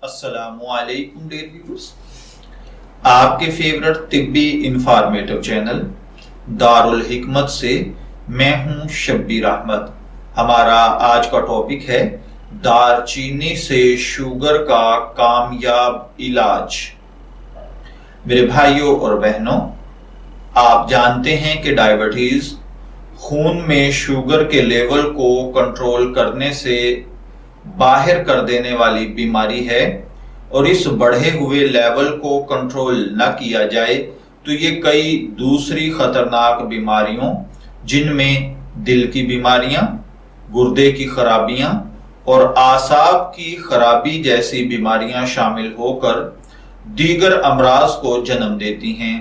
السلام علیکم dear viewers, آپ کے فیورٹ طبی انفارمیٹو چینل دارالحکمت سے میں ہوں شبیر احمد۔ ہمارا آج کا ٹاپک ہے دار چینی سے شوگر کا کامیاب علاج۔ میرے بھائیوں اور بہنوں، آپ جانتے ہیں کہ ڈائبٹیز خون میں شوگر کے لیول کو کنٹرول کرنے سے باہر کر دینے والی بیماری ہے، اور اس بڑھے ہوئے لیول کو کنٹرول نہ کیا جائے تو یہ کئی دوسری خطرناک بیماریوں جن میں دل کی بیماریاں، گردے کی خرابیاں اور اعصاب کی خرابی جیسی بیماریاں شامل ہو کر دیگر امراض کو جنم دیتی ہیں۔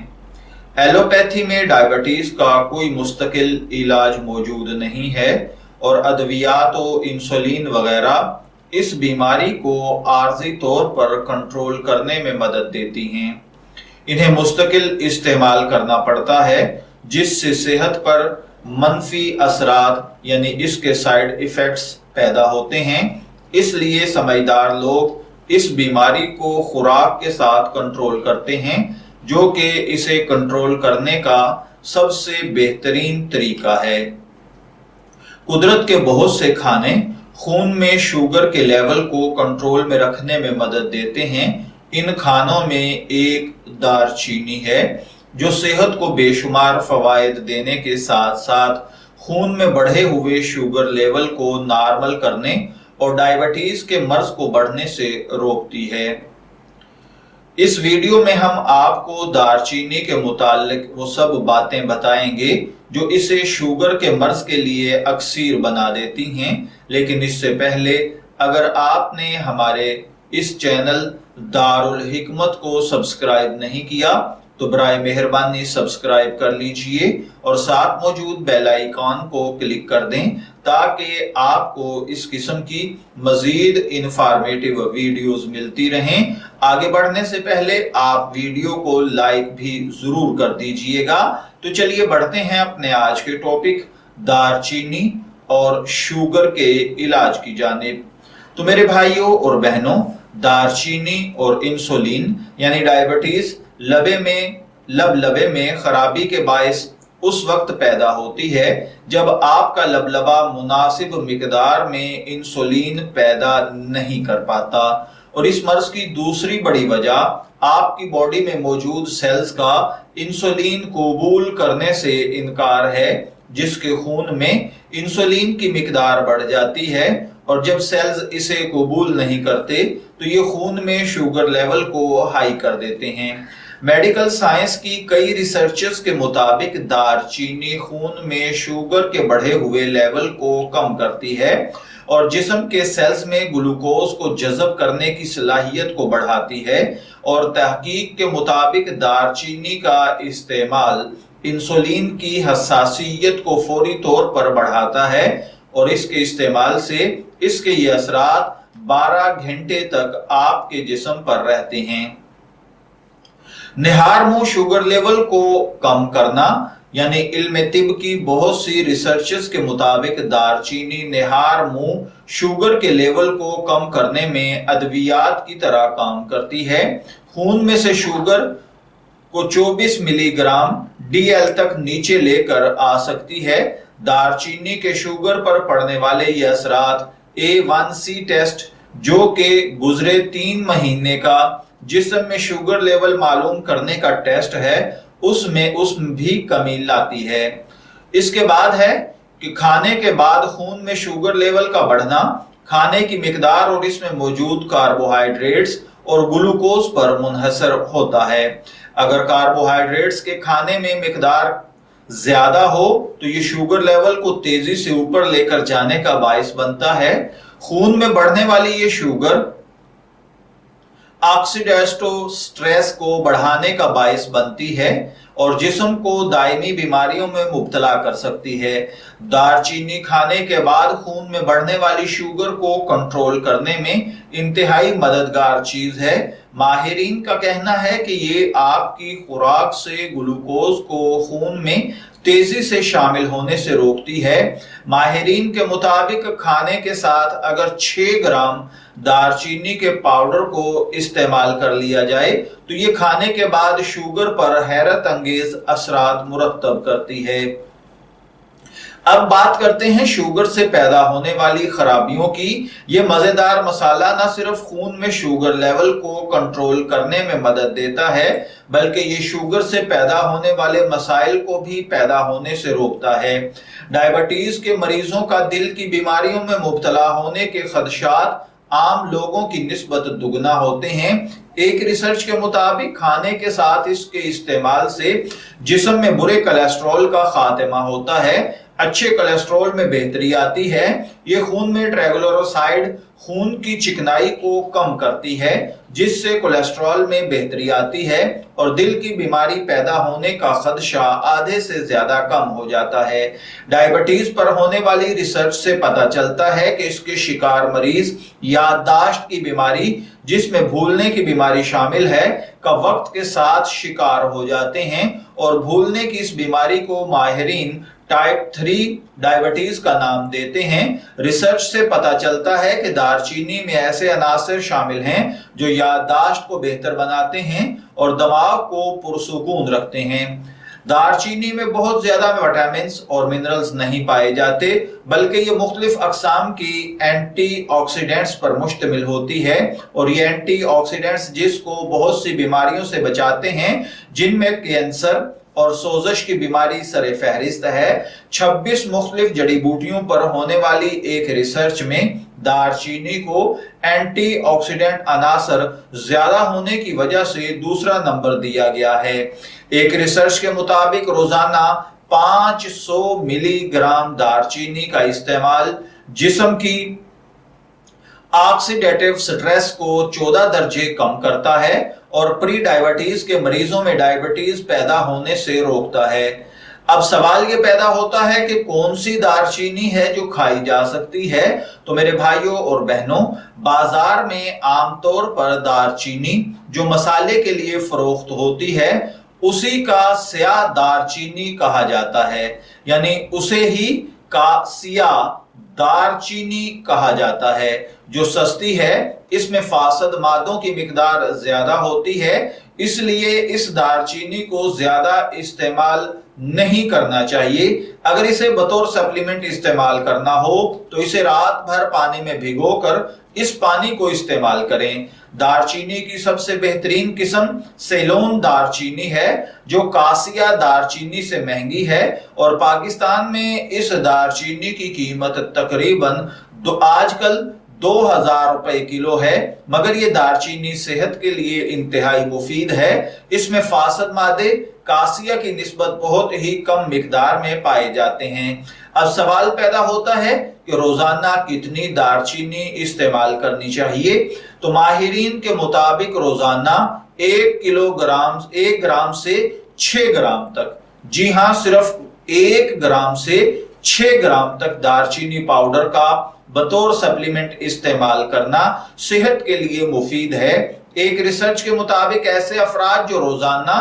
ایلوپیتھی میں ڈائبٹیز کا کوئی مستقل علاج موجود نہیں ہے، اور ادویات و انسولین وغیرہ اس بیماری کو عارضی طور پر کنٹرول کرنے میں مدد دیتی ہیں۔ انہیں مستقل استعمال کرنا پڑتا ہے، جس سے صحت پر منفی اثرات یعنی اس کے سائیڈ ایفیکٹس پیدا ہوتے ہیں۔ اس لیے سمجھدار لوگ اس بیماری کو خوراک کے ساتھ کنٹرول کرتے ہیں، جو کہ اسے کنٹرول کرنے کا سب سے بہترین طریقہ ہے۔ قدرت کے بہت سے کھانے خون میں شوگر کے لیول کو کنٹرول میں رکھنے میں مدد دیتے ہیں۔ ان کھانوں میں ایک دار چینی ہے، جو صحت کو بے شمار فوائد دینے کے ساتھ ساتھ خون میں بڑھے ہوئے شوگر لیول کو نارمل کرنے اور ڈائبٹیز کے مرض کو بڑھنے سے روکتی ہے۔ اس ویڈیو میں ہم آپ کو دار چینی کے متعلق وہ سب باتیں بتائیں گے جو اسے شوگر کے مرض کے لیے اکسیر بنا دیتی ہیں، لیکن اس سے پہلے اگر آپ نے ہمارے اس چینل دارالحکمت کو سبسکرائب نہیں کیا تو برائے مہربانی سبسکرائب کر لیجئے اور ساتھ موجود بیل آئیکن کو کلک کر دیں تاکہ آپ کو اس قسم کی مزید انفارمیٹیو ویڈیوز ملتی رہیں۔ آگے بڑھنے سے پہلے آپ ویڈیو کو لائک بھی ضرور کر دیجئے گا۔ تو چلیے بڑھتے ہیں اپنے آج کے ٹاپک دار چینی اور شوگر کے علاج کی جانب۔ تو میرے بھائیوں اور بہنوں، دار چینی اور انسولین یعنی ڈائبٹیز لبے میں خرابی کے باعث اس وقت پیدا ہوتی ہے جب آپ کا لبلبہ مناسب مقدار میں انسولین پیدا نہیں کر پاتا، اور اس مرض کی دوسری بڑی وجہ آپ کی باڈی میں موجود سیلز کا انسولین قبول کرنے سے انکار ہے، جس کے خون میں انسولین کی مقدار بڑھ جاتی ہے، اور جب سیلز اسے قبول نہیں کرتے تو یہ خون میں شوگر لیول کو ہائی کر دیتے ہیں۔ میڈیکل سائنس کی کئی ریسرچز کے مطابق دار چینی خون میں شوگر کے بڑھے ہوئے لیول کو کم کرتی ہے اور جسم کے سیلز میں گلوکوز کو جذب کرنے کی صلاحیت کو بڑھاتی ہے، اور تحقیق کے مطابق دار چینی کا استعمال انسولین کی حساسیت کو فوری طور پر بڑھاتا ہے، اور اس کے استعمال سے اس کے یہ اثرات 12 گھنٹے تک آپ کے جسم پر رہتے ہیں۔ نہار منہ شوگر لیول کو کم کرنا یعنی علم طب کی بہت سی ریسرچز کے مطابق دار چینی نہار منہ شوگر کے لیول کو کم کرنے میں ادویات کی طرح کام کرتی ہے۔ خون میں سے شوگر کو 24 ملی گرام ڈی ایل تک نیچے لے کر آ سکتی ہے۔ دار چینی کے شوگر پر پڑنے والے یہ اثرات A1C ٹیسٹ، جو کہ گزرے 3 مہینے کا جسم میں شوگر لیول معلوم کرنے کا ٹیسٹ ہے، اس میں بھی کمی لاتی ہے۔ اس کے بعد ہے کہ کھانے کے بعد خون میں شوگر لیول کا بڑھنا کھانے کی مقدار اور اس میں موجود کاربوہائیڈریٹس اور گلوکوز پر منحصر ہوتا ہے۔ اگر کاربوہائیڈریٹس کے کھانے میں مقدار زیادہ ہو تو یہ شوگر لیول کو تیزی سے اوپر لے کر جانے کا باعث بنتا ہے۔ خون میں بڑھنے والی یہ شوگر آکسیڈیٹو سٹریس کو بڑھانے کا باعث بنتی ہے، और जिस्म को दायमी बीमारियों में मुब्तला कर सकती है। दारचीनी खाने के बाद खून में बढ़ने वाली शुगर को कंट्रोल करने में इंतहाई मददगार चीज है। माहिरीन का कहना है कि ये आपकी खुराक से ग्लूकोज को खून में तेजी से शामिल होने से रोकती है। माहिरीन के मुताबिक खाने के साथ अगर 6 ग्राम दारचीनी के पाउडर को इस्तेमाल कर लिया जाए तो ये खाने के बाद शुगर पर हैरत अंगेज असरात मुरतब करती है। अब बात करते हैं शुगर से पैदा होने वाली खराबियों की। ये मजेदार मसाला न सिर्फ खून में शुगर लेवल को कंट्रोल करने में मदद देता है, बल्कि ये शुगर से पैदा होने वाले मसाइल को भी पैदा होने से रोकता है। डायबिटीज के मरीजों का दिल की बीमारियों में मुब्तला होने के खदशात आम लोगों की निस्बत दुगना होते हैं। एक रिसर्च के मुताबिक खाने के साथ इसके इस्तेमाल से जिस्म में बुरे कोलेस्ट्रॉल का खात्मा होता है, अच्छे कोलेस्ट्रॉल में बेहतरी आती है। ये खून में ट्राइग्लिसराइड खून की चिकनाई को कम करती है, जिससे कोलेस्ट्रॉल में बेहतरी आती है और दिल की बीमारी पैदा होने का खदशा आधे से ज्यादा कम हो जाता है। डायबिटीज पर होने वाली रिसर्च से पता चलता है कि इसके शिकार मरीज याददाश्त की बीमारी, जिसमें भूलने की बीमारी शामिल है, का वक्त के साथ शिकार हो जाते हैं और भूलने की इस बीमारी को माहिरीन टाइप 3 डायबिटीज का नाम देते हैं। रिसर्च से पता चलता है कि दारचीनी में ऐसे अनासर शामिल हैं जो याददाश्त को बेहतर बनाते हैं और दिमाग को पुरसुकून रखते हैं। दारचीनी में बहुत ज्यादा विटामिन्स और मिनरल्स नहीं पाए जाते, बल्कि ये मुख्तलिफ अक़साम की एंटीऑक्सीडेंट्स पर मुश्तमिल होती है और ये एंटीऑक्सीडेंट्स जिसको बहुत सी बीमारियों से बचाते हैं, जिनमें कैंसर और सोजश की बीमारी सरे फहरिस्त है। 26 मुख्तलिफ जड़ी बूटियों पर होने वाली एक रिसर्च में दारचीनी को एंटीऑक्सीडेंट अनासर ज्यादा होने की वजह से दूसरा नंबर दिया गया है। एक रिसर्च के मुताबिक रोजाना 500 मिलीग्राम दारचीनी का इस्तेमाल जिस्म की ऑक्सीडेटिव स्ट्रेस को 14 दर्जे कम करता है और प्री डायबिटीज के मरीजों में डायबिटीज पैदा होने से रोकता है। अब सवाल ये पैदा होता है कि कौन सी दारचीनी है जो खाई जा सकती है। तो मेरे भाइयों और बहनों, बाजार में आमतौर पर दारचीनी जो मसाले के लिए फरोख्त होती है उसी का स्याह दारचीनी कहा जाता है, यानी उसे ही का स्याह दारचीनी कहा जाता है, जो सस्ती है। इसमें फासद मादों की मिकदार ज्यादा होती है, इसलिए इस दारचीनी को ज्यादा इस्तेमाल नहीं करना चाहिए। अगर इसे बतौर सप्लीमेंट इस्तेमाल करना हो तो इसे रात भर पानी में भिगोकर इस पानी को इस्तेमाल करें। दारचीनी की सबसे बेहतरीन किस्म सेलोन दारचीनी है, जो कासिया दारचीनी से महंगी है और पाकिस्तान में इस दारचीनी की कीमत तकरीबन आजकल 2000 रुपए किलो है, मगर ये दारचीनी सेहत के लिए इंतहाई मुफीद है। इसमें फासद मादे कासिया की निस्बत बहुत ही कम मिकदार में पाए जाते हैं। अब सवाल पैदा होता है कि रोजाना कितनी दारचीनी इस्तेमाल करनी चाहिए। तो माहिरीन के मुताबिक रोजाना 1 ग्राम से 6 ग्राम तक, जी हाँ, सिर्फ 1 ग्राम से 6 ग्राम तक दारचीनी पाउडर का बतौर सप्लीमेंट इस्तेमाल करना सेहत के लिए मुफीद है। एक रिसर्च के मुताबिक ऐसे अफराद जो रोजाना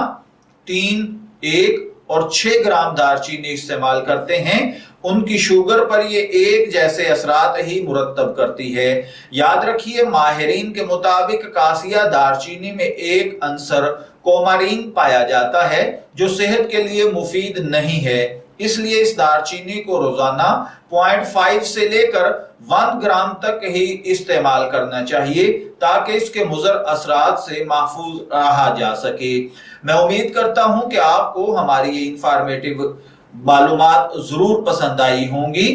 3, 1 और 6 ग्राम दारचीनी इस्तेमाल करते हैं, उनकी शुगर पर ये एक जैसे असरात ही मुरतब करती है। याद रखिए, माहिरीन के मुताबिक कासिया दारचीनी में एक अंसर कोमारीन पाया जाता है जो सेहत के लिए मुफीद नहीं है, इसलिए इस दारचीनी को रोजाना 0.5 से लेकर 1 ग्राम तक ही इस्तेमाल करना चाहिए ताकि इसके मुज़र असरात से महफूज रहा जा सके। मैं उम्मीद करता हूं कि आपको हमारी ये इंफॉर्मेटिव मालूमात जरूर पसंद आई होंगी।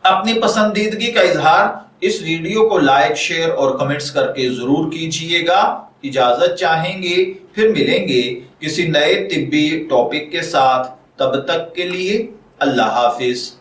अपनी पसंदीदगी का इजहार इस वीडियो को लाइक, शेयर और कमेंट्स करके जरूर कीजिएगा। इजाजत चाहेंगे, फिर मिलेंगे किसी नए तिब्बी टॉपिक के साथ। तब तक के लिए अल्लाह हाफिज।